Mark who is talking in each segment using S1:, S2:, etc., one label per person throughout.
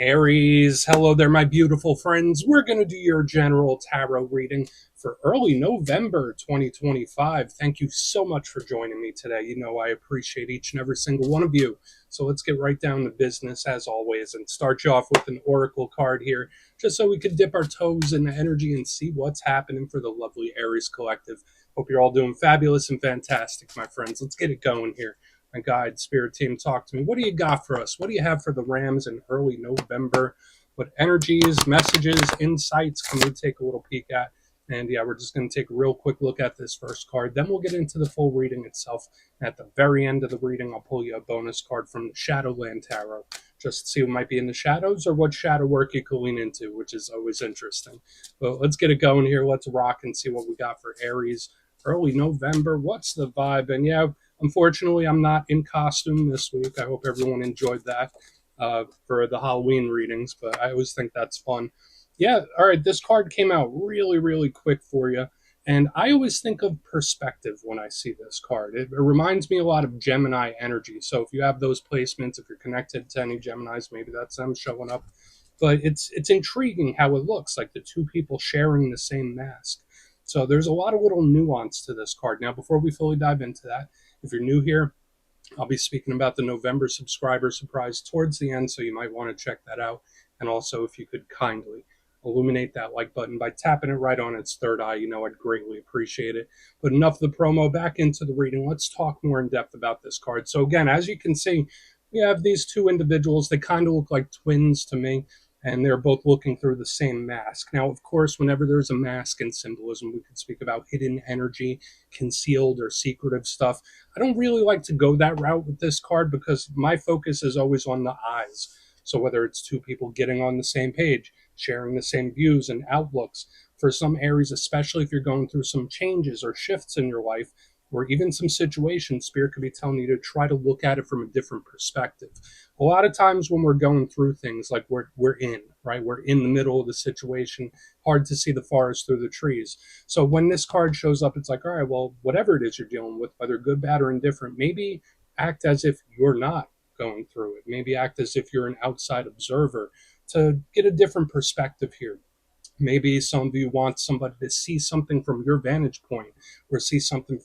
S1: Aries, hello there, my beautiful friends. We're going to do your general tarot reading for early November 2025. Thank you so much for joining me today. You know, I appreciate each and every single one of you. So let's get right down to business as always and start you off with an oracle card here, just so we could dip our toes in the energy and see what's happening for the lovely Aries collective. Hope you're all doing fabulous and fantastic, my friends. Let's get it going here. My guide spirit team, talk to me. What do you got for us? What do you have for the Rams in early November? What energies, messages, insights can we take a little peek at? And yeah, we're just going to take a real quick look at this first card. Then we'll get into the full reading itself. At the very end of the reading, I'll pull you a bonus card from the Shadowland Tarot, just to see what might be in the shadows or what shadow work you could lean into, which is always interesting. But let's get it going here. Let's rock and see what we got for Aries early November. What's the vibe? And yeah, unfortunately, I'm not in costume this week. I hope everyone enjoyed that for the Halloween readings, but I always think that's fun. Yeah, all right, this card came out really, really quick for you. And I always think of perspective when I see this card. It reminds me a lot of Gemini energy. So if you have those placements, if you're connected to any Geminis, maybe that's them showing up. But it's intriguing how it looks, like the two people sharing the same mask. So there's a lot of little nuance to this card. Now, before we fully dive into that, if you're new here, I'll be speaking about the November subscriber surprise towards the end, so you might want to check that out. And also, if you could kindly illuminate that like button by tapping it right on its third eye, I'd greatly appreciate it. But enough of the promo, back into the reading. Let's talk more in depth about this card. So again, as you can see, we have these two individuals. They kind of look like twins to me, and they're both looking through the same mask. Now, of course, whenever there's a mask in symbolism, we could speak about hidden energy, concealed or secretive stuff. I don't really like to go that route with this card because my focus is always on the eyes. So whether it's two people getting on the same page, sharing the same views and outlooks, for some Aries, especially if you're going through some changes or shifts in your life, or even some situations, Spirit could be telling you to try to look at it from a different perspective. A lot of times when we're going through things like we're in, right? We're in the middle of the situation, hard to see the forest through the trees. So when this card shows up, it's like, all right, well, whatever it is you're dealing with, whether good, bad, or indifferent, maybe act as if you're not going through it. Maybe act as if you're an outside observer to get a different perspective here. Maybe some of you want somebody to see something from your vantage point or see something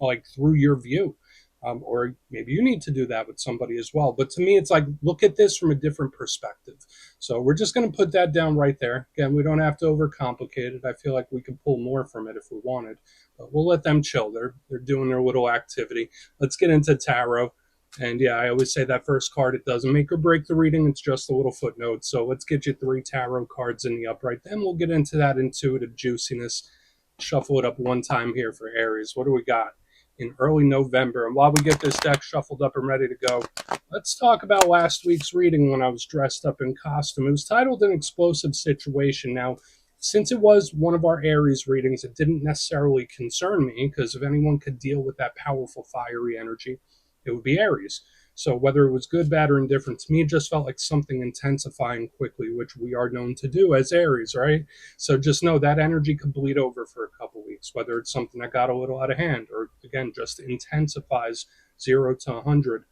S1: like through your view. Or maybe you need to do that with somebody as well. But to me, it's like, look at this from a different perspective. So we're just going to put that down right there. Again, we don't have to overcomplicate it. I feel like we could pull more from it if we wanted, but we'll let them chill. They're doing their little activity. Let's get into tarot. And yeah, I always say that first card, it doesn't make or break the reading. It's just a little footnote. So let's get you 3 tarot cards in the upright. Then we'll get into that intuitive juiciness. Shuffle it up one time here for Aries. What do we got in early November? And while we get this deck shuffled up and ready to go, let's talk about last week's reading when I was dressed up in costume. It was titled An Explosive Situation. Now, since it was one of our Aries readings, it didn't necessarily concern me, because if anyone could deal with that powerful fiery energy, it would be Aries. So whether it was good, bad, or indifferent, to me, it just felt like something intensifying quickly, which we are known to do as Aries, right? So just know that energy could bleed over for a couple weeks, whether it's something that got a little out of hand or, again, just intensifies 0 to 100.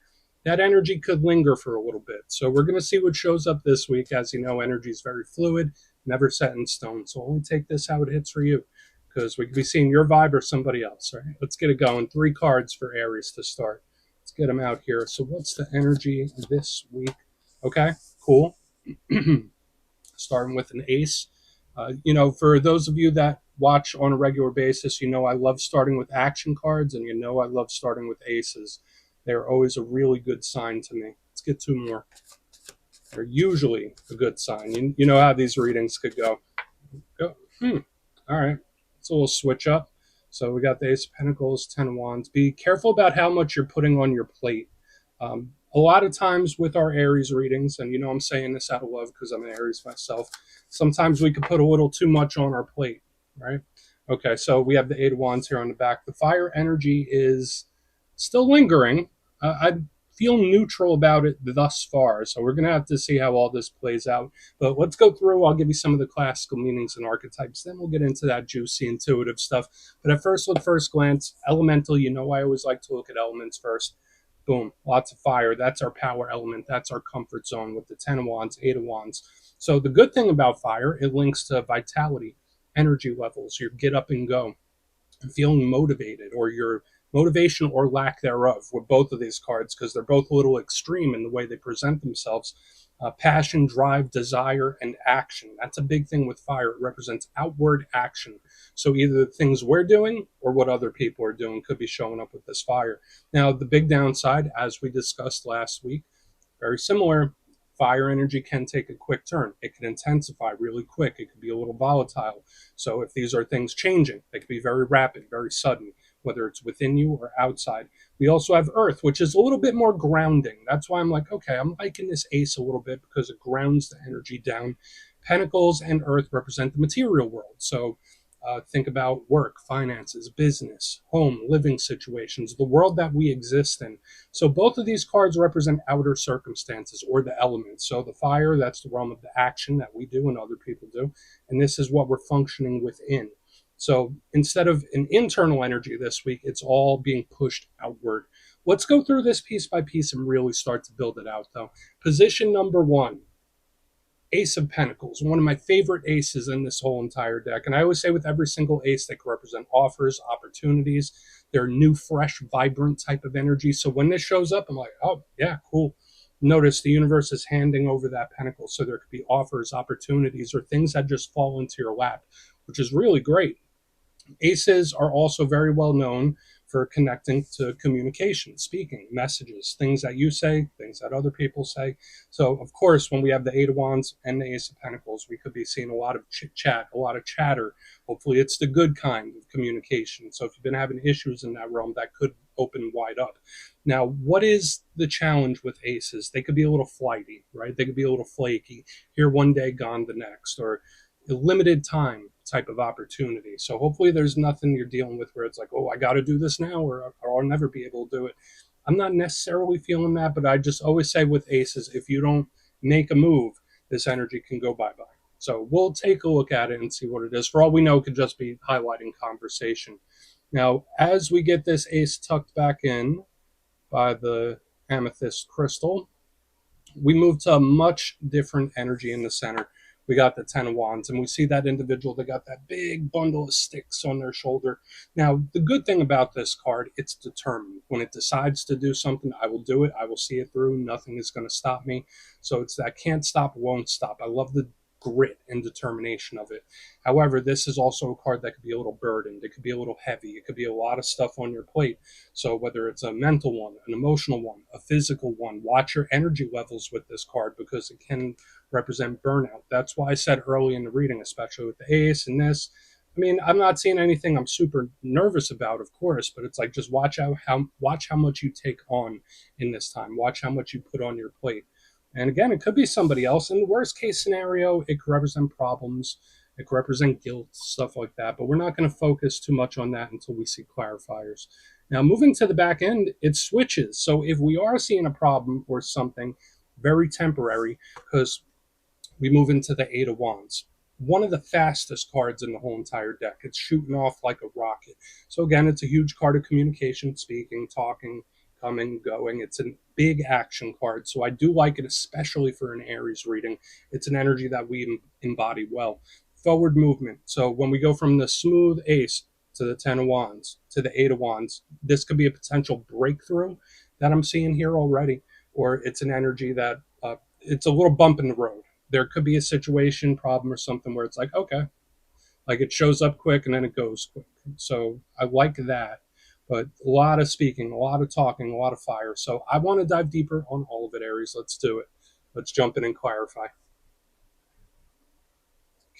S1: That energy could linger for a little bit. So we're going to see what shows up this week. As you know, energy is very fluid, never set in stone. So only take this how it hits for you, because we could be seeing your vibe or somebody else, right? Let's get it going. 3 cards for Aries to start. Let's get them out here. So what's the energy this week? Okay, cool. Starting with an ace. For those of you that watch on a regular basis, I love starting with action cards, and I love starting with aces. They're always a really good sign to me. Let's get 2 more. They're usually a good sign. You know how these readings could go. All right. It's a little switch up. So we got the Ace of Pentacles, 10 of Wands. Be careful about how much you're putting on your plate. A lot of times with our Aries readings, and I'm saying this out of love because I'm an Aries myself, sometimes we can put a little too much on our plate, right? Okay, so we have the 8 of Wands here on the back. The fire energy is still lingering. I feel neutral about it thus far, so we're going to have to see how all this plays out. But let's go through. I'll give you some of the classical meanings and archetypes. Then we'll get into that juicy, intuitive stuff. But at first glance, elemental, I always like to look at elements first. Boom, lots of fire. That's our power element. That's our comfort zone with the 10 of Wands, 8 of Wands. So the good thing about fire, it links to vitality, energy levels, your get up and go, feeling motivated, or your motivation or lack thereof with both of these cards, because they're both a little extreme in the way they present themselves. Passion, drive, desire, and action. That's a big thing with fire. It represents outward action. So either the things we're doing or what other people are doing could be showing up with this fire. Now, the big downside, as we discussed last week, very similar. Fire energy can take a quick turn. It can intensify really quick. It could be a little volatile. So if these are things changing, they could be very rapid, very sudden, whether it's within you or outside. We also have Earth, which is a little bit more grounding. That's why I'm like, okay, I'm liking this ace a little bit because it grounds the energy down. Pentacles and Earth represent the material world. So think about work, finances, business, home, living situations, the world that we exist in. So both of these cards represent outer circumstances or the elements. So the fire, that's the realm of the action that we do and other people do. And this is what we're functioning within. So instead of an internal energy this week, it's all being pushed outward. Let's go through this piece by piece and really start to build it out, though. Position number one, Ace of Pentacles, one of my favorite aces in this whole entire deck. And I always say with every single ace, they can represent offers, opportunities. They're new, fresh, vibrant type of energy. So when this shows up, I'm like, oh, yeah, cool. Notice the universe is handing over that pentacle. So there could be offers, opportunities, or things that just fall into your lap, which is really great. Aces are also very well known for connecting to communication, speaking, messages, things that you say, things that other people say. So, of course, when we have the Eight of Wands and the Ace of Pentacles, we could be seeing a lot of chit chat, a lot of chatter. Hopefully, it's the good kind of communication. So, if you've been having issues in that realm, that could open wide up. Now, what is the challenge with aces? They could be a little flighty, right? They could be a little flaky, here one day, gone the next, or a limited time type of opportunity. So hopefully there's nothing you're dealing with where it's like, oh, I got to do this now, or I'll never be able to do it. I'm not necessarily feeling that, but I just always say with aces, if you don't make a move, this energy can go bye-bye. So we'll take a look at it and see what it is. For all we know, it could just be highlighting conversation. Now, as we get this ace tucked back in by the amethyst crystal, we move to a much different energy in the center. We got the 10 of Wands, and we see that individual, they got that big bundle of sticks on their shoulder. Now, the good thing about this card, it's determined. When it decides to do something, I will do it. I will see it through. Nothing is going to stop me. So it's that can't stop, won't stop. I love the grit and determination of it. However, this is also a card that could be a little burdened. It could be a little heavy. It could be a lot of stuff on your plate. So whether it's a mental one, an emotional one, a physical one, watch your energy levels with this card because it can represent burnout. That's why I said early in the reading, especially with the ace and this. I mean, I'm not seeing anything I'm super nervous about, of course, but it's like just watch how much you take on in this time. Watch how much you put on your plate. And again, it could be somebody else. In the worst case scenario, it could represent problems. It could represent guilt, stuff like that. But we're not going to focus too much on that until we see clarifiers. Now, moving to the back end, it switches. So if we are seeing a problem or something very temporary, because we move into the Eight of Wands, one of the fastest cards in the whole entire deck. It's shooting off like a rocket. So again, it's a huge card of communication, speaking, talking, coming, going. It's a big action card. So I do like it, especially for an Aries reading. It's an energy that we embody well. Forward movement. So when we go from the smooth ace to the 10 of Wands to the 8 of Wands, this could be a potential breakthrough that I'm seeing here already. Or it's an energy that it's a little bump in the road. There could be a situation, problem, or something where it's like, okay, like it shows up quick and then it goes quick. So I like that. But a lot of speaking, a lot of talking, a lot of fire. So I want to dive deeper on all of it, Aries. Let's do it. Let's jump in and clarify.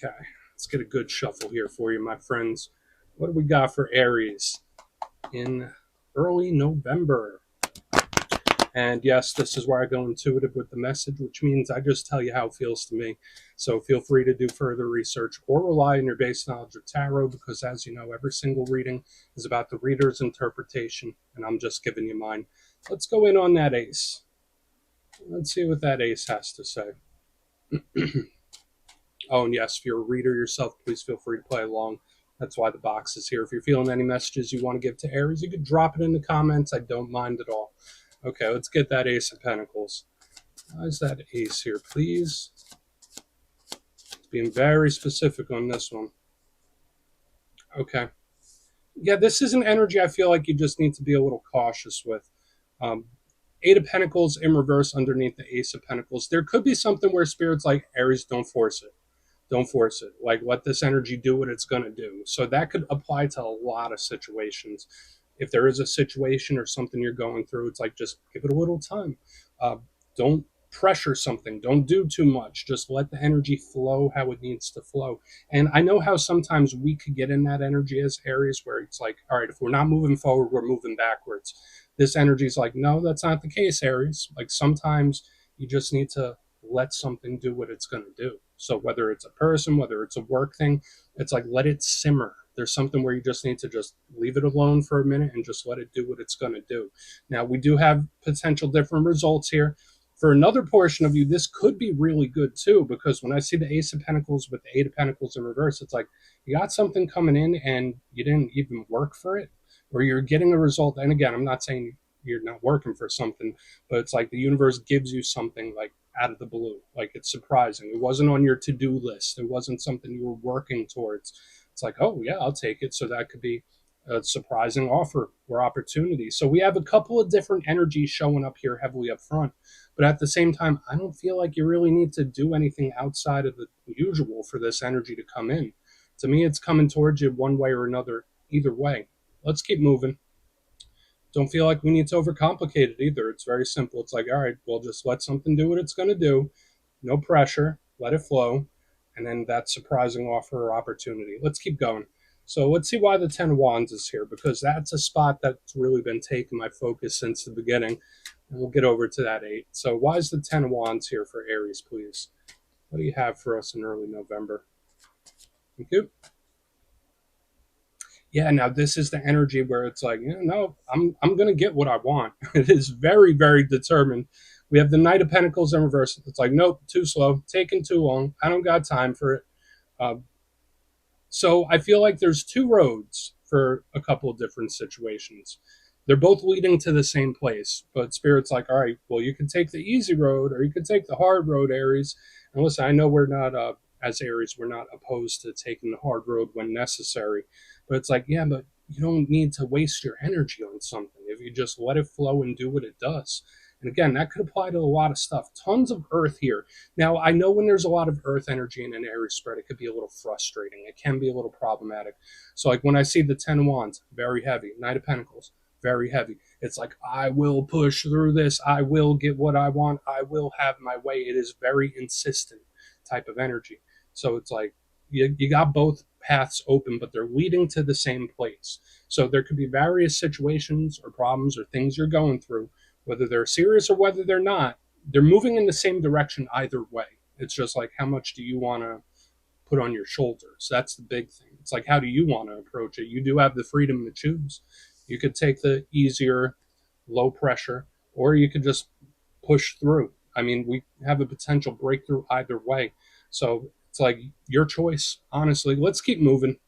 S1: Okay, let's get a good shuffle here for you, my friends. What do we got for Aries in early November? And yes, this is where I go intuitive with the message, which means I just tell you how it feels to me. So feel free to do further research or rely on your base knowledge of tarot, because as you know, every single reading is about the reader's interpretation, and I'm just giving you mine. Let's go in on that ace. Let's see what that ace has to say. Oh, and yes, if you're a reader yourself, please feel free to play along. That's why the box is here. If you're feeling any messages you want to give to Aries, you could drop it in the comments. I don't mind at all. Okay, let's get that Ace of Pentacles. Why is that Ace here, please? Being very specific on this one. Okay. Yeah, this is an energy I feel like you just need to be a little cautious with. Um, Eight of Pentacles in reverse underneath the Ace of Pentacles. There could be something where Spirit's like, Aries, don't force it. Don't force it. Like, let this energy do what it's going to do. So that could apply to a lot of situations. If there is a situation or something you're going through, it's like, just give it a little time. Don't pressure something. Don't do too much. Just let the energy flow how it needs to flow. And I know how sometimes we could get in that energy as Aries where it's like, all right, if we're not moving forward, we're moving backwards. This energy is like, no, that's not the case, Aries. Like sometimes you just need to let something do what it's going to do. So whether it's a person, whether it's a work thing, it's like let it simmer. There's something where you just need to just leave it alone for a minute and just let it do what it's going to do. Now, we do have potential different results here. For another portion of you, this could be really good too, because when I see the Ace of Pentacles with the Eight of Pentacles in reverse, it's like you got something coming in and you didn't even work for it, or you're getting a result. And again, I'm not saying you're not working for something, but it's like the universe gives you something like out of the blue. Like it's surprising. It wasn't on your to-do list. It wasn't something you were working towards. It's like, oh yeah, I'll take it. So that could be a surprising offer or opportunity. So we have a couple of different energies showing up here heavily up front. But at the same time, I don't feel like you really need to do anything outside of the usual for this energy to come in. To me, it's coming towards you one way or another, either way. Let's keep moving. Don't feel like we need to overcomplicate it either. It's very simple. It's like, all right, well, just let something do what it's going to do. No pressure. Let it flow. And then that surprising offer or opportunity. Let's keep going. So let's see why the 10 of Wands is here, because that's a spot that's really been taking my focus since the beginning. And we'll get over to that 8. So why is the 10 of Wands here for Aries, please? What do you have for us in early November? Thank you. Yeah, now this is the energy where it's like, no, I'm gonna get what I want. It is very, very determined. We have the Knight of Pentacles in reverse. It's like, nope, too slow, taking too long. I don't got time for it. Uh, so I feel like there's two roads for a couple of different situations. They're both leading to the same place, but Spirit's like, all right, well, you can take the easy road or you can take the hard road, Aries. And listen, I know we're not, as Aries, we're not opposed to taking the hard road when necessary, but it's like, yeah, but you don't need to waste your energy on something if you just let it flow and do what it does. And again, that could apply to a lot of stuff. Tons of earth here. Now, I know when there's a lot of earth energy in an Aries spread, it could be a little frustrating. It can be a little problematic. So, like when I see the 10 of Wands, very heavy. Knight of Pentacles, very heavy. It's like, I will push through this. I will get what I want. I will have my way. It is very insistent type of energy. So it's like, you got both paths open, but they're leading to the same place. So there could be various situations or problems or things you're going through, whether they're serious or whether they're not. They're moving in the same direction either way. It's just like, how much do you want to put on your shoulders? That's the big thing. It's like, how do you want to approach it? You do have the freedom to choose. You could take the easier, low pressure, or you could just push through. I mean, we have a potential breakthrough either way. So it's like your choice, honestly. Let's keep moving.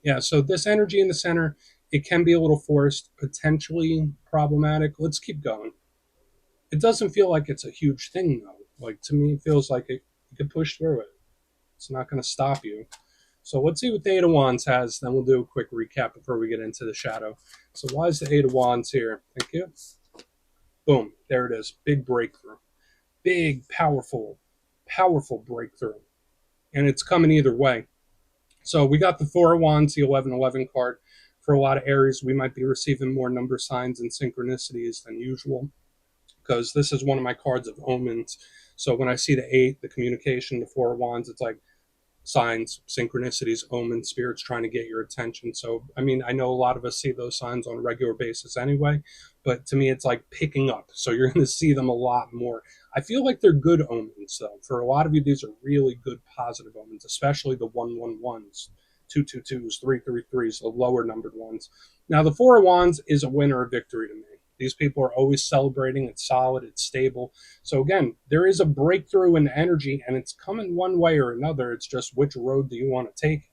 S1: Yeah, so this energy in the center, it can be a little forced, potentially problematic. Let's keep going. It doesn't feel like it's a huge thing, though. Like, to me, it feels like you could push through it. It's not going to stop you. So let's see what the Eight of Wands has. Then we'll do a quick recap before we get into the shadow. So why is the Eight of Wands here? Thank you. Boom. There it is. Big breakthrough. Big, powerful, powerful breakthrough. And it's coming either way. So we got the Four of Wands, the 1111 card. For a lot of Aries, we might be receiving more number signs and synchronicities than usual, because this is one of my cards of omens. So when I see the 8, the communication, the Four of Wands, it's like signs, synchronicities, omens, spirits trying to get your attention. So, I mean, I know a lot of us see those signs on a regular basis anyway, but to me, it's like picking up. So you're going to see them a lot more. I feel like they're good omens, though. For a lot of you, these are really good positive omens, especially the 111s, 222s, 333s, the lower numbered ones. Now, the Four of Wands is a win or a victory to me. These people are always celebrating. It's solid. It's stable. So again, there is a breakthrough in energy, and it's coming one way or another. It's just which road do you want to take?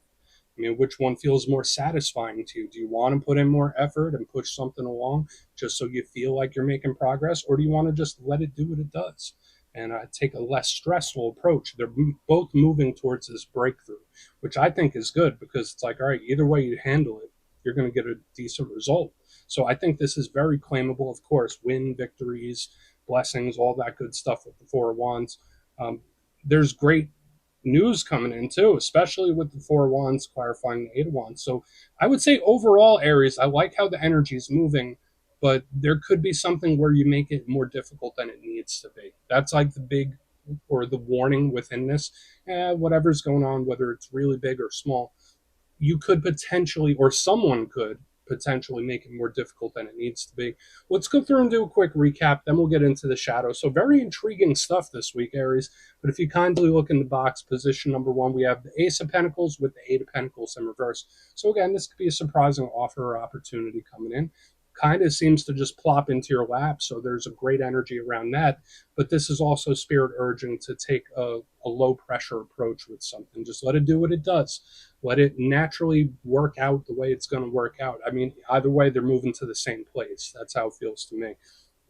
S1: I mean, which one feels more satisfying to you? Do you want to put in more effort and push something along just so you feel like you're making progress, or do you want to just let it do what it does and take a less stressful approach? They're both moving towards this breakthrough, which I think is good because it's like, all right, either way you handle it, you're going to get a decent result. So I think this is very claimable. Of course, win, victories, blessings, all that good stuff with the Four of Wands. Um, there's great news coming in too, especially with the Four of Wands clarifying the Eight of Wands. So I would say overall, Aries, I like how the energy is moving, but there could be something where you make it more difficult than it needs to be. That's like the big or the warning within this. Whatever's going on, whether it's really big or small, you could potentially, or someone could potentially make it more difficult than it needs to be. Let's go through and do a quick recap, then we'll get into the shadow. So, very intriguing stuff this week, Aries. But if you kindly look in the box, position number one, we have the Ace of Pentacles with the Eight of Pentacles in reverse. So, again, this could be a surprising offer or opportunity coming in. Kind of seems to just plop into your lap, so there's a great energy around that. But this is also spirit urging to take a low pressure approach with something. Just let it do what it does. Let it naturally work out the way it's going to work out. I mean, either way, they're moving to the same place. That's how it feels to me.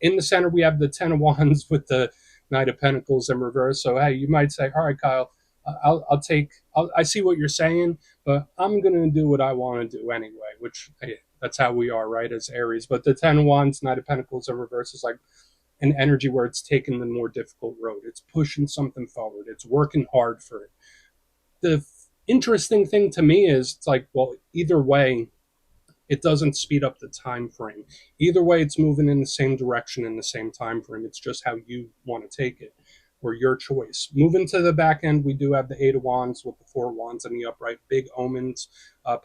S1: In the center, we have the Ten of Wands with the Knight of Pentacles in reverse. So, hey, you might say, all right, Kyle, I see what you're saying, but I'm going to do what I want to do anyway, which, hey, that's how we are, right, as Aries. But the Ten of Wands, Knight of Pentacles in reverse is like an energy where it's taking the more difficult road. It's pushing something forward. It's working hard for it. The interesting thing to me is it's like, well, either way, it doesn't speed up the time frame. Either way, it's moving in the same direction in the same time frame. It's just how you want to take it or your choice. Moving to the back end, we do have the Eight of Wands with the Four of Wands in the upright. Big omens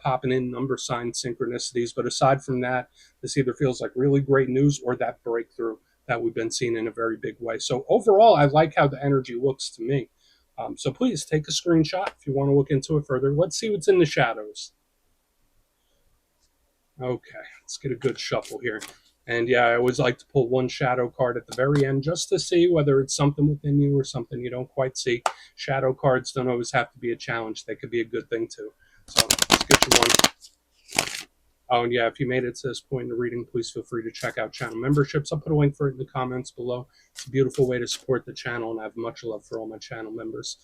S1: popping in, number sign synchronicities. But aside from that, this either feels like really great news or that breakthrough that we've been seeing in a very big way. So overall, I like how the energy looks to me. So please take a screenshot if you want to look into it further. Let's see what's in the shadows. Okay, let's get a good shuffle here. And yeah, I always like to pull one shadow card at the very end just to see whether it's something within you or something you don't quite see. Shadow cards don't always have to be a challenge. They could be a good thing too. So let's get you one. Oh, and yeah, if you made it to this point in the reading, please feel free to check out channel memberships. I'll put a link for it in the comments below. It's a beautiful way to support the channel, and I have much love for all my channel members.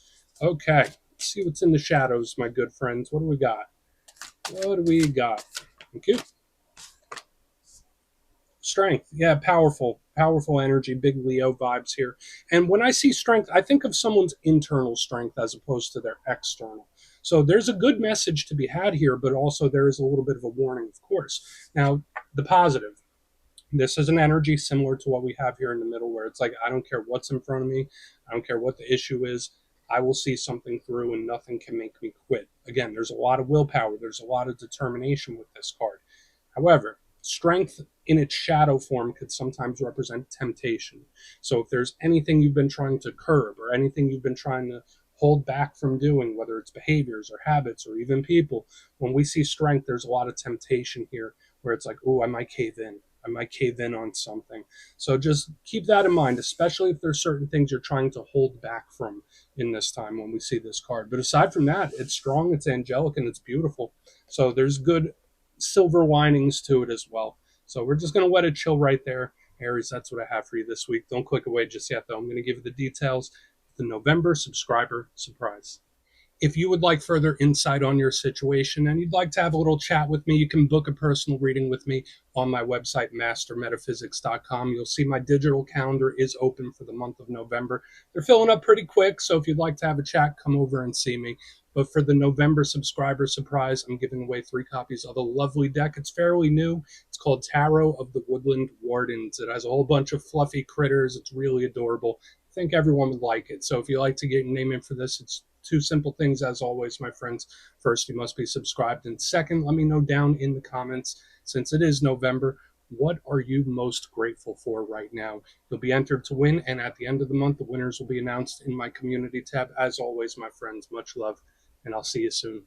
S1: Okay, let's see what's in the shadows, my good friends. What do we got? What do we got? Thank you. Strength. Yeah, powerful energy, big Leo vibes here. And when I see strength, I think of someone's internal strength as opposed to their external. So there's a good message to be had here, but also there is a little bit of a warning, of course. Now, the positive. This is an energy similar to what we have here in the middle, where it's like, I don't care what's in front of me. I don't care what the issue is. I will see something through and nothing can make me quit. Again, there's a lot of willpower. There's a lot of determination with this card. However, strength in its shadow form could sometimes represent temptation. So if there's anything you've been trying to curb or anything you've been trying to hold back from doing, whether it's behaviors or habits or even people, when we see strength, there's a lot of temptation here where it's like, oh, I might cave in. I might cave in on something. So just keep that in mind, especially if there's certain things you're trying to hold back from in this time when we see this card. But aside from that, it's strong, it's angelic, and it's beautiful. So there's good silver linings to it as well. So we're just going to let it chill right there. Aries, that's what I have for you this week. Don't click away just yet, though. I'm going to give you the details. The November subscriber surprise. If you would like further insight on your situation and you'd like to have a little chat with me, you can book a personal reading with me on my website, mastermetaphysics.com. You'll see my digital calendar is open for the month of November. They're filling up pretty quick, so if you'd like to have a chat, come over and see me. But for the November subscriber surprise, I'm giving away 3 copies of a lovely deck. It's fairly new. It's called Tarot of the Woodland Wardens. It has a whole bunch of fluffy critters. It's really adorable. I think everyone would like it. So if you like to get your name in for this, it's 2 simple things as always, my friends. First, you must be subscribed. And second, let me know down in the comments, since it is November, what are you most grateful for right now? You'll be entered to win, and at the end of the month, the winners will be announced in my community tab. As always, my friends, much love, and I'll see you soon.